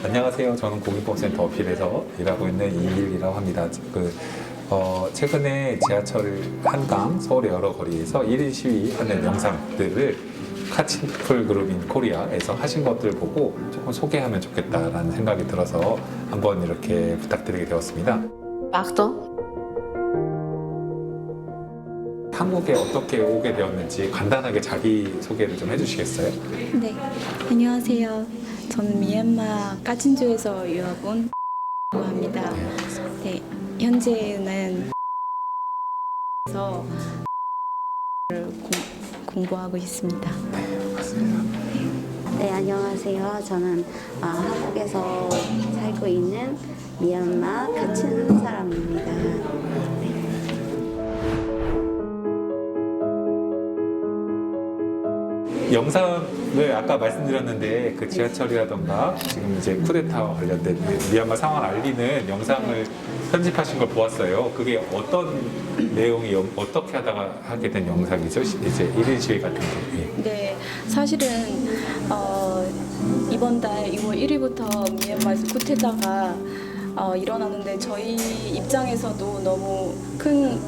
안녕하세요. 저는 공인법센터 어필에서 일하고 있는 이일이라고 합니다. 최근에 지하철 한강, 서울의 여러 거리에서 1인 시위하는 영상들을 카친풀 그룹인 코리아에서 하신 것들 보고 조금 소개하면 좋겠다라는 생각이 들어서 한번 이렇게 부탁드리게 되었습니다. Pardon? 한국에 어떻게 오게 되었는지 간단하게 자기 소개를 좀 해주시겠어요? 네, 안녕하세요. 저는 미얀마 까친주에서 유학 온 합니다. 네, 현재는 서 공부하고 있습니다. 네, 안녕하세요. 저는 한국에서 살고 있는 미얀마 카친 사람입니다. 영상을 아까 말씀드렸는데 그 지하철이라던가 지금 이제 쿠데타와 관련된 미얀마 상황을 알리는 영상을 편집하신 걸 보았어요. 그게 어떤 내용이 어떻게 하다가 하게 된 영상이죠? 이제 1인 시위 같은 게. 예. 네, 사실은 이번 달 2월 1일부터 미얀마에서 쿠데타가 일어나는데 저희 입장에서도 너무 큰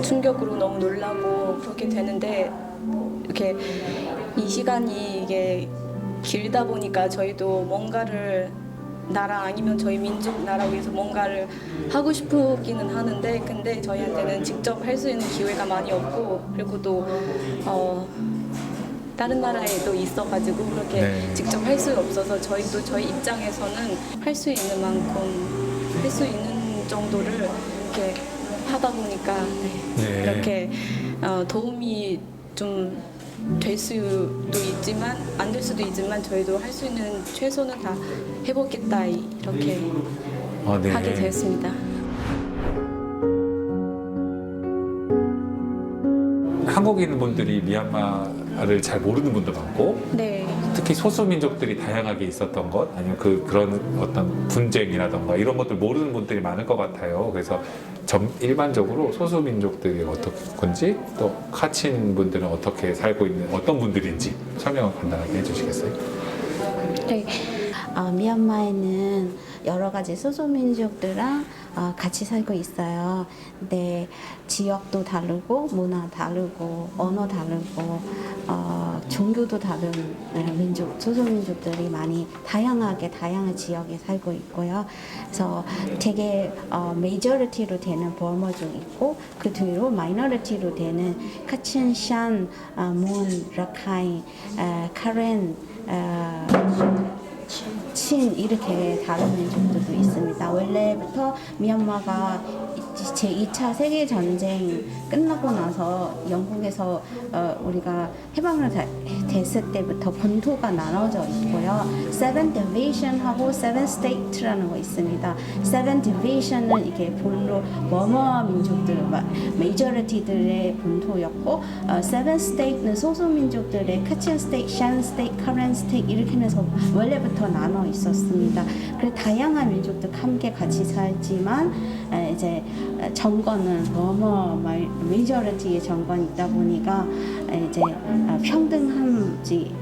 충격으로 너무 놀라고 그렇게 되는데 이렇게 이 시간이 이게 길다 보니까 저희도 뭔가를 나라 아니면 저희 민족 나라 위해서 뭔가를 하고 싶기는 하는데 근데 저희한테는 직접 할 수 있는 기회가 많이 없고 그리고 또 다른 나라에도 있어가지고 그렇게 네. 직접 할 수 없어서 저희도 저희 입장에서는 할 수 있는 만큼 할 수 있는 정도를 이렇게 하다 보니까 네. 이렇게 도움이 좀 될 수도 있지만 안 될 수도 있지만 저희도 할 수 있는 최선을 다 해보겠다 이렇게 네. 하게 되었습니다. 한국인 분들이 미얀마를 잘 모르는 분도 많고 네, 특히 소수민족들이 다양하게 있었던 것 아니면 그런 어떤 분쟁이라던가 이런 것들 모르는 분들이 많을 것 같아요. 그래서 일반적으로 소수민족들이 어떤지 또 카친 분들은 어떻게 살고 있는 어떤 분들인지 설명을 간단하게 해주시겠어요? 네, 미얀마에는 여러 가지 소수민족들랑 같이 살고 있어요. 근데 지역도 다르고 문화 다르고 언어 다르고 종교도 다른 소수민족들이 많이 다양한 지역에 살고 있고요. 그래서 되게 메이저리티로 되는 버머족 있고 그 뒤로 마이너리티로 되는 카친, 샨, 문, 라카인, 카렌, 친 이렇게 다른 민족들도 있습니다. 원래부터 미얀마가 제2차 세계전쟁 끝나고 나서 영국에서 우리가 해방을 됐을 때부터 본토가 나눠져 있고요. 7 Division하고 7 State라는 거 있습니다. 7 Division은 이게 본로 머머 민족들, 메이저리티들의 본토였고 7 State는 소수민족들의 카친 스테이트, 샨 스테이트, 카렌 스테이트 이렇게 해서 원래부터 나눠 있었습니다. 그래서 다양한 민족들 함께 같이 살지만 이제 정권은 머머 메이저리티의 정권이 있다 보니까 이제 평등하지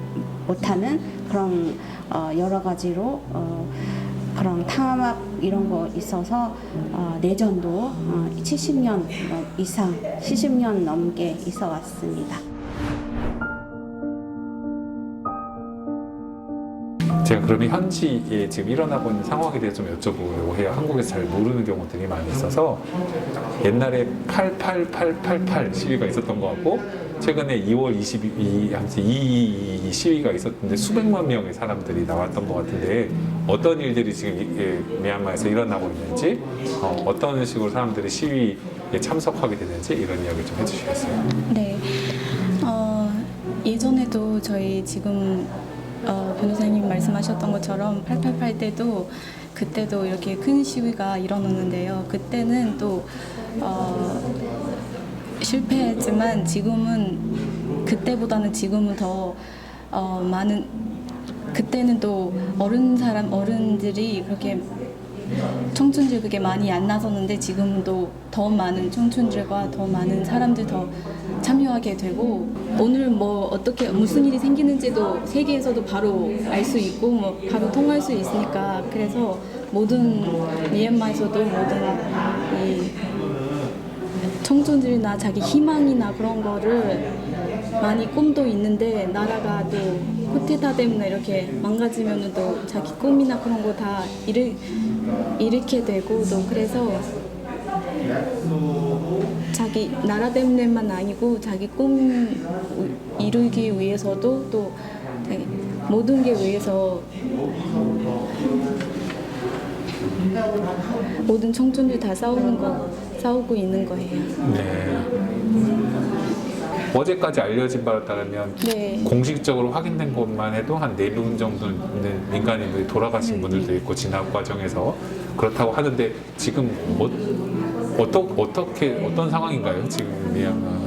못하는 그런 여러 가지로 그런 탄압 이런 거 있어서 내전도 70년 이상 70년 넘게 있어 왔습니다. 제가 그러면 현지에 지금 일어나고 있는 상황에 대해서 좀 여쭤보려고 해요. 한국에서 잘 모르는 경우들이 많이 있어서 옛날에 88888 시위가 있었던 것 같고 최근에 2월 22일 222 시위가 있었는데 수백만 명의 사람들이 나왔던 것 같은데 어떤 일들이 지금 미얀마에서 일어나고 있는지 어떤 식으로 사람들이 시위에 참석하게 되는지 이런 이야기 좀 해주시겠어요? 네. 예전에도 저희 지금 변호사님 말씀하셨던 것처럼 888 때도 그때도 이렇게 큰 시위가 일어났는데요. 그때는 또 실패했지만 지금은 그때보다는 지금은 더 많은 그때는 또 어른들이 그렇게 청춘들 그게 많이 안 나섰는데 지금도 더 많은 청춘들과 더 많은 사람들 더 참여하게 되고 오늘 뭐 어떻게 무슨 일이 생기는지도 세계에서도 바로 알 수 있고 뭐 바로 통할 수 있으니까 그래서 모든 미얀마에서도 모든 이 청춘들이나 자기 희망이나 그런 거를 많이 꿈도 있는데 나라가 또 쿠데타 때문에 이렇게 망가지면은 또 자기 꿈이나 그런 거 다 잃게 되고 또 그래서 자기 나라 때문에만 아니고 자기 꿈 이루기 위해서도 또 되게 모든 게 위해서 모든 청춘들 다 싸우고 있는 거예요. 네. 어제까지 알려진 바에 따르면 네. 공식적으로 확인된 것만 해도 한 4분 정도는 민간인들이 돌아가신 분들도 있고 진압 과정에서 그렇다고 하는데 지금 어떤 상황인가요? 지금 미얀마.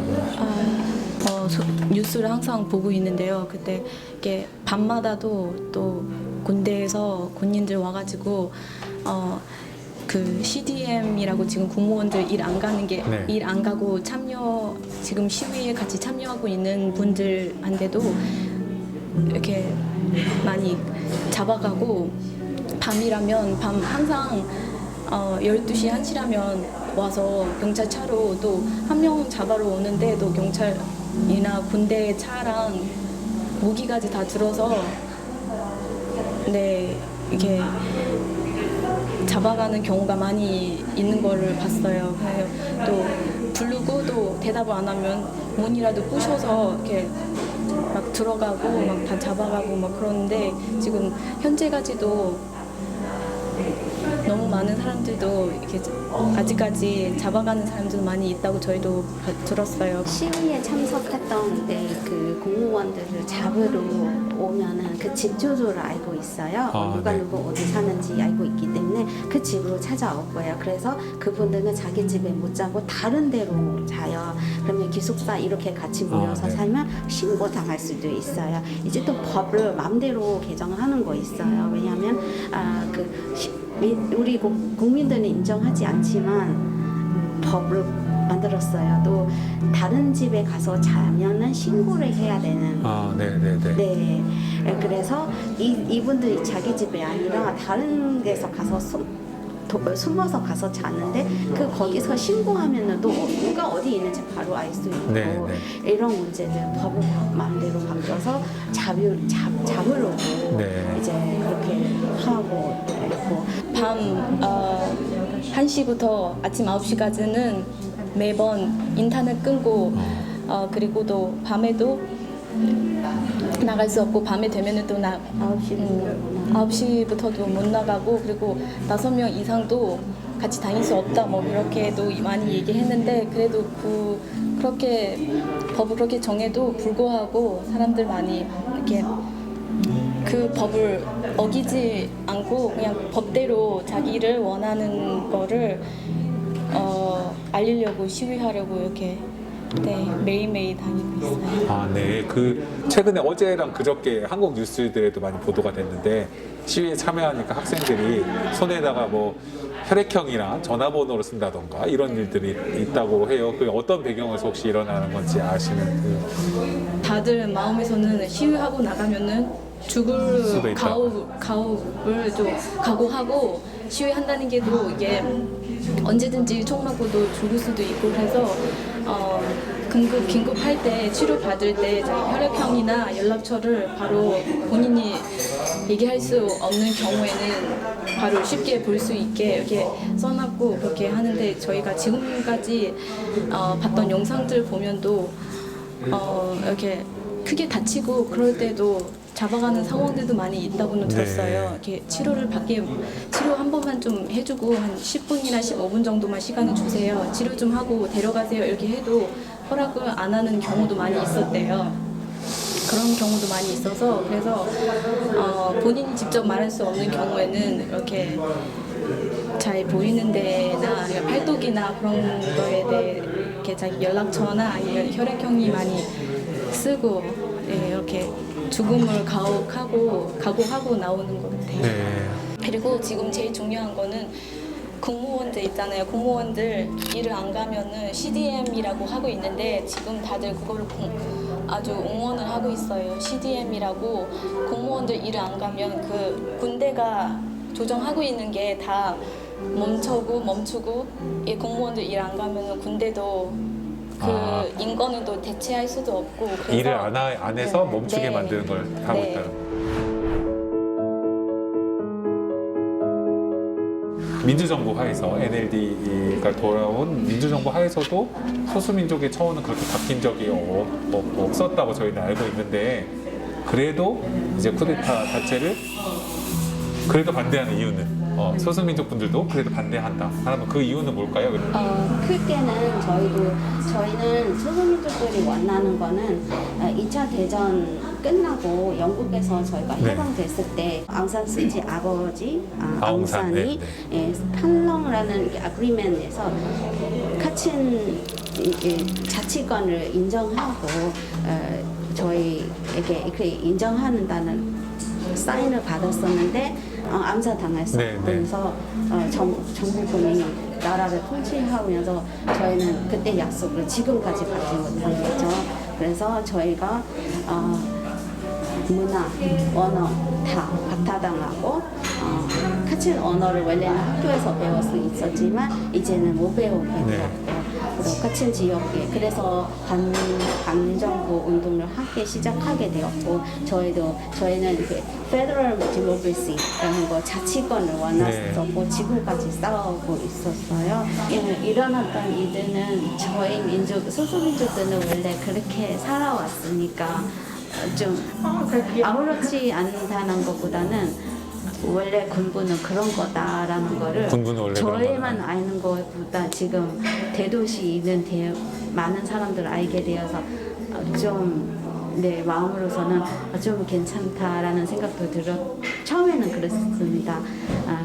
뉴스를 항상 보고 있는데요. 그때 이게 밤마다도 또 군대에서 군인들 와가지고 그 CDM이라고 지금 공무원들 일 안 가는 게 네. 일 안 가고 지금 시위에 같이 참여하고 있는 분들한테도 이렇게 많이 잡아가고 밤이라면 항상 12시 1시라면 와서 경찰차로 또 한 명 잡아러 오는데 또 경찰이나 군대 차랑 무기까지 다 들어서 네 이렇게 잡아가는 경우가 많이 있는 거를 봤어요. 또 부르고 또 대답을 안 하면 문이라도 부셔서 이렇게 막 들어가고 막 다 잡아가고 막 그러는데 지금 현재까지도 너무 많은 사람들도 이렇게 아직까지 잡아가는 사람들도 많이 있다고 저희도 들었어요. 시위에 참석했던 그 공무원들을 잡으러 오면은 그 집 주소를 알고 있어요. 누가 네. 누구 어디 사는지 알고 있기 때문에 그 집으로 찾아올 거예요. 그래서 그분들은 자기 집에 못 자고 다른 데로 자요. 그러면 기숙사 이렇게 같이 모여서 네. 살면 신고 당할 수도 있어요. 이제 또 법을 마음대로 개정하는 거 있어요. 왜냐하면 우리 국민들은 인정하지 않지만 법을 만들었어요. 또 다른 집에 가서 자면은 신고를 해야 되는. 네네네. 네. 그래서 이분들이 자기 집이 아니라 다른 데서 가서 숨어서 가서 자는데 거기서 신고하면은 또 누가 어디 있는지 바로 알 수 있고 네. 이런 문제들 법을 마음대로 바꿔서 잡으려고 네. 이제 그렇게 하고 있고 밤 1시부터 아침 9시까지는 매번 인터넷 끊고 그리고 또 밤에도 나갈 수 없고 밤에 되면은 또 9시부터도 못 나가고 그리고 5명 이상도 같이 다닐 수 없다 뭐 그렇게도 많이 얘기했는데 그래도 그렇게 법을 그렇게 정해도 불구하고 사람들 많이 이렇게 그 법을 어기지 않고 그냥 법대로 자기를 원하는 거를 알리려고 시위하려고 이렇게 네 매일매일 다니고 있어요. 네. 최근에 어제랑 그저께 한국 뉴스들에도 많이 보도가 됐는데 시위에 참여하니까 학생들이 손에다가 뭐 혈액형이나 전화번호를 쓴다던가 이런 일들이 있다고 해요. 그 어떤 배경에서 혹시 일어나는 건지 아시는 다들 마음에서는 시위하고 나가면은 죽을 수도 있다. 가업을 좀 각오하고 시위한다는 게 또 이게 언제든지 총 맞고도 죽을 수도 있고 그래서 긴급할 때 치료 받을 때 자기 혈액형이나 연락처를 바로 본인이 얘기할 수 없는 경우에는 바로 쉽게 볼 수 있게 이렇게 써놨고 그렇게 하는데 저희가 지금까지 봤던 영상들 보면도 이렇게 크게 다치고 그럴 때도 잡아가는 상황들도 많이 있다고는 들었어요. 이렇게 치료 한 번만 좀 해주고 한 10분이나 15분 정도만 시간을 주세요. 치료 좀 하고 데려가세요. 이렇게 해도 허락을 안 하는 경우도 많이 있었대요. 그런 경우도 많이 있어서 그래서 본인이 직접 말할 수 없는 경우에는 이렇게 잘 보이는 데나 팔뚝이나 그런 거에 대해 이렇게 자기 연락처나 아니면 혈액형이 많이 쓰고 이렇게 죽음을 각오하고 나오는 것 같아요. 네. 그리고 지금 제일 중요한 거는 공무원들 있잖아요. 공무원들 일을 안 가면은 CDM이라고 하고 있는데 지금 다들 그거를 아주 옹호를 하고 있어요. CDM이라고 공무원들 일을 안 가면 그 군대가 조정하고 있는 게 다 멈추고 이 공무원들 일 안 가면은 군대도 그 인권을 또 대체할 수도 없고 그래서 일을 안 해서 네. 멈추게 네. 만드는 걸 하고 네. 있다는. 민주정부 하에서 NLD가 돌아온 민주정부 하에서도 소수민족의 처우는 그렇게 바뀐 적이 없었다고 저희는 알고 있는데 그래도 이제 쿠데타 자체를 그래도 반대하는 이유는 소수민족 분들도 그래도 반대한다. 하면 그 이유는 뭘까요? 크게는 저희는 소수민족들이 원하는 거는 2차 대전 끝나고 영국에서 저희가 네. 해방됐을 때 앙산 수치 아버지 아웅산, 아웅산이 네, 판렁이라는 아그리멘트에서 카친 자치권을 인정하고 저희에게 이렇게 인정한다는 사인을 받았었는데 암살당했어요. 네, 네. 그래서 정부군이 나라를 통치하면서 저희는 그때 약속을 지금까지 받지 못한 거죠. 그래서 저희가 문화, 언어 다 박탈당하고 카친 언어를 원래는 학교에서 배울 수 있었지만 이제는 못 배우게 되었고 그리고 카친 지역에 그래서 반정부 운동을 함께 시작하게 되었고 저희는 이렇게 페더럴 디모크리시라는 거 자치권을 원했었고 지금까지 싸우고 있었어요. 일어났던 이들은 저희 소수민족들은 원래 그렇게 살아왔으니까 좀 아무렇지 않다는 것보다는 원래 군부는 그런 거다라는 거를 군부는 원래 저희만 아는 것보다 지금 대도시 있는 많은 사람들 알게 되어서 좀 내 마음으로서는 좀 괜찮다라는 생각도 처음에는 그랬습니다.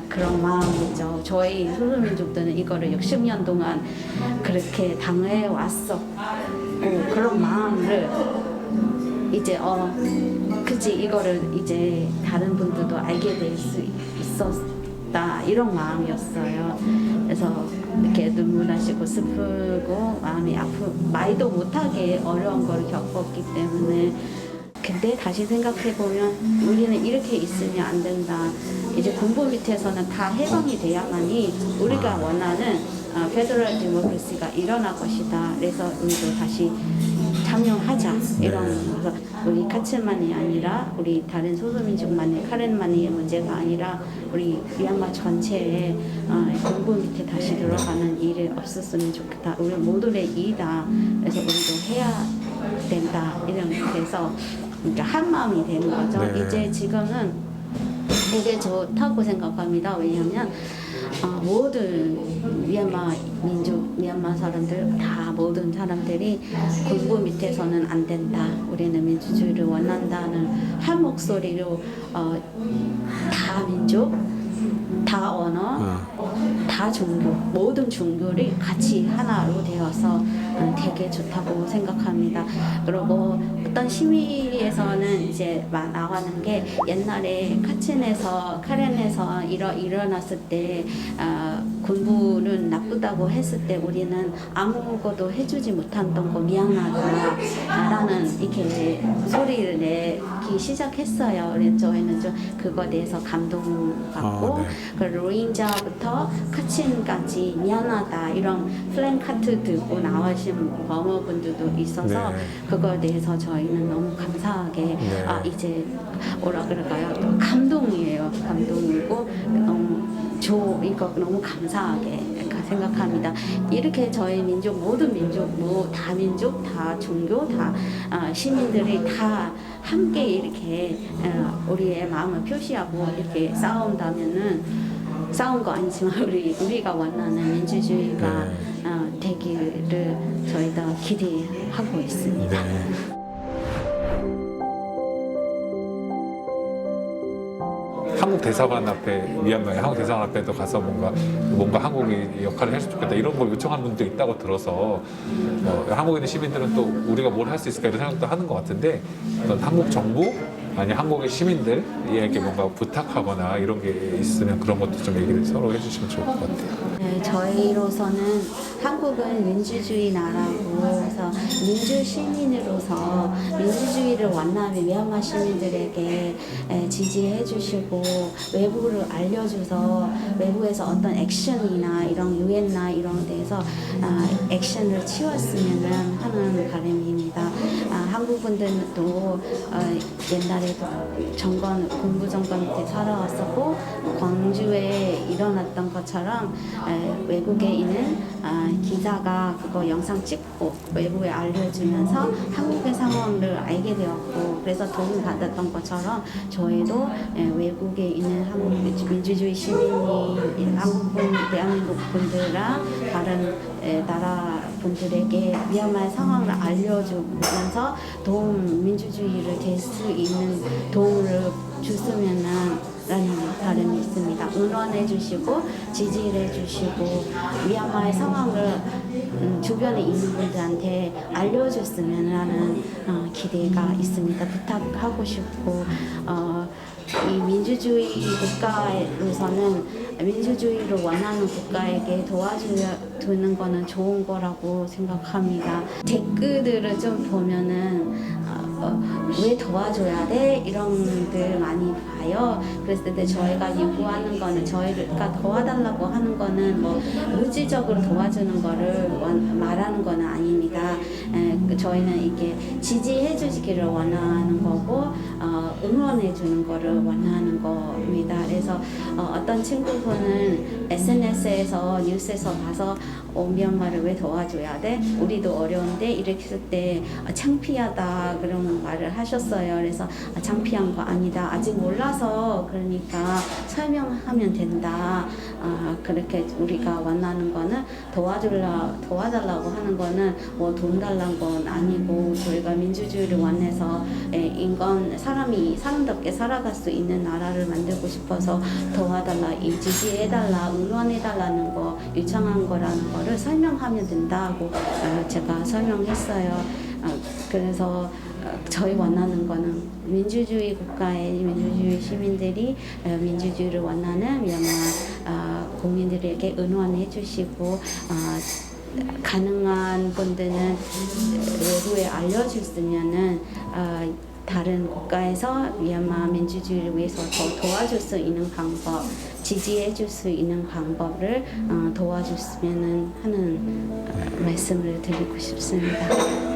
그런 마음이죠. 저희 소수민족들은 이거를 60년 동안 그렇게 당해 왔었고 그런 마음을 이제 그치 이거를 이제 다른 분들도 알게 될 수 있었다 이런 마음이었어요. 그래서 이렇게 눈물 나시고 슬프고 마음이 말도 못하게 어려운 걸 겪었기 때문에 근데 다시 생각해 보면 우리는 이렇게 있으면 안 된다. 이제 군부 밑에서는 다 해방이 돼야만이 우리가 원하는 페더럴 디모크리시가 일어날 것이다. 그래서 우리도 다시 참여하자 이런 그래서 우리 카츠만이 아니라 우리 다른 소수민족만의 카렌만의 문제가 아니라 우리 미얀마 전체에 군부 밑에 다시 들어가는 일이 없었으면 좋겠다. 우리 모두의 일이다. 그래서 우리도 해야 된다. 이런 그래서 그러니까 한 마음이 되는 거죠. 네. 이제 지금은 이게 좋다고 생각합니다. 왜냐하면 모든 미얀마 민족, 미얀마 사람들 다 모든 사람들이 군부 밑에서는 안 된다. 우리는 민주주의를 원한다는 한 목소리로 다 민족, 다 언어, 다 종교, 모든 종교를 같이 하나로 되어서 되게 좋다고 생각합니다. 그리고 어떤 시위에서는 이제 나가는 게 옛날에 카렌에서 일어났을 때 군부는 나쁘다고 했을 때 우리는 아무것도 해주지 못했던 거 미안하다라는 이렇게 소리를 내기 시작했어요. 그래서 저희는 좀 그거에 대해서 감동받고 네. 그 로힝자부터 카친까지 미안하다 이런 플랜카드 들고 나오신 범어분들도 있어서 네. 그거에 대해서 저희는 너무 감사하게 네. 이제 뭐라 그럴까요? 또 감동이에요. 감동이고 이거 너무 감사하게 생각합니다. 이렇게 저희 민족 모든 민족 다 민족 다 종교 다 시민들이 다 함께 이렇게 우리의 마음을 표시하고 이렇게 싸운다면은 싸운 거 아니지만 우리가 원하는 민주주의가 되기를 저희가 기대하고 있습니다. 네. 한국 대사관 앞에 미얀마의 한국 대사관 앞에도 가서 뭔가 한국이 역할을 했으면 좋겠다 이런 걸 요청한 분도 있다고 들어서 한국에 있는 시민들은 또 우리가 뭘 할 수 있을까 이런 생각도 하는 것 같은데 어떤 한국 정부 만약 한국의 시민들에게 뭔가 부탁하거나 이런 게 있으면 그런 것도 좀 얘기를 서로 해주시면 좋을 것 같아요. 네, 저희로서는 한국은 민주주의 나라고 해서 민주 시민으로서 민주주의를 원하는 미얀마 시민들에게 지지해 주시고 외부를 알려줘서 외부에서 어떤 액션이나 이런 유엔나 이런 데서 액션을 취했으면 하는 바람입니다. 한국 분들도 옛날에 군부 정권 밑에 살아왔었고 광주에 일어났던 것처럼 외국에 있는 기자가 그거 영상 찍고 외부에 알려주면서 한국의 상황을 알게 되었고 그래서 도움을 받았던 것처럼 저희도 외국에 있는 한국 민주주의 시민이 대한민국 분들이랑 다른 나라 분들에게 미얀마의 상황을 알려주면서 민주주의를 될 수 있는 도움을 줬으면 라는 바람이 있습니다. 응원해 주시고 지지해 주시고 미얀마의 상황을 주변에 있는 분들한테 알려줬으면 하는 기대가 있습니다. 부탁하고 싶고 이 민주주의 국가로서는 민주주의를 원하는 국가에게 도와주는 거는 좋은 거라고 생각합니다. 댓글들을 좀 보면은 왜 도와줘야 돼? 이런 들 많이 봐요. 그랬을 때 저희가 요구하는 거는 저희가 도와달라고 하는 거는 뭐 물질적으로 도와주는 거를 말하는 거는 아닙니다. 저희는 이게 지지해 주시기를 원하는 거고 응원해 주는 거를 원하는 겁니다. 그래서 어떤 친구분은 SNS에서 뉴스에서 봐서 미얀마를 왜 도와줘야 돼? 우리도 어려운데 이렇게 했을 때 창피하다 그런 말을 하셨어요. 그래서 창피한 거 아니다. 아직 몰라서 그러니까 설명하면 된다. 그렇게 우리가 원하는 거는 도와달라고 하는 거는 뭐 돈 달라는 건 아니고 저희가 민주주의를 원해서 사람답게 살아갈 수 있는 나라를 만들고 싶어서 도와달라, 지지해달라, 응원해달라는 거 요청한 거라는 거를 설명하면 된다고 제가 설명했어요. 그래서 저희 원하는 거는 민주주의 국가의 민주주의 시민들이 민주주의를 원하는 미얀마 국민들에게 응원해 주시고 가능한 분들은 외부에 알려줬으면은 다른 국가에서 미얀마 민주주의를 위해서 더 도와줄 수 있는 방법, 지지해 줄 수 있는 방법을 도와줬으면 하는 말씀을 드리고 싶습니다.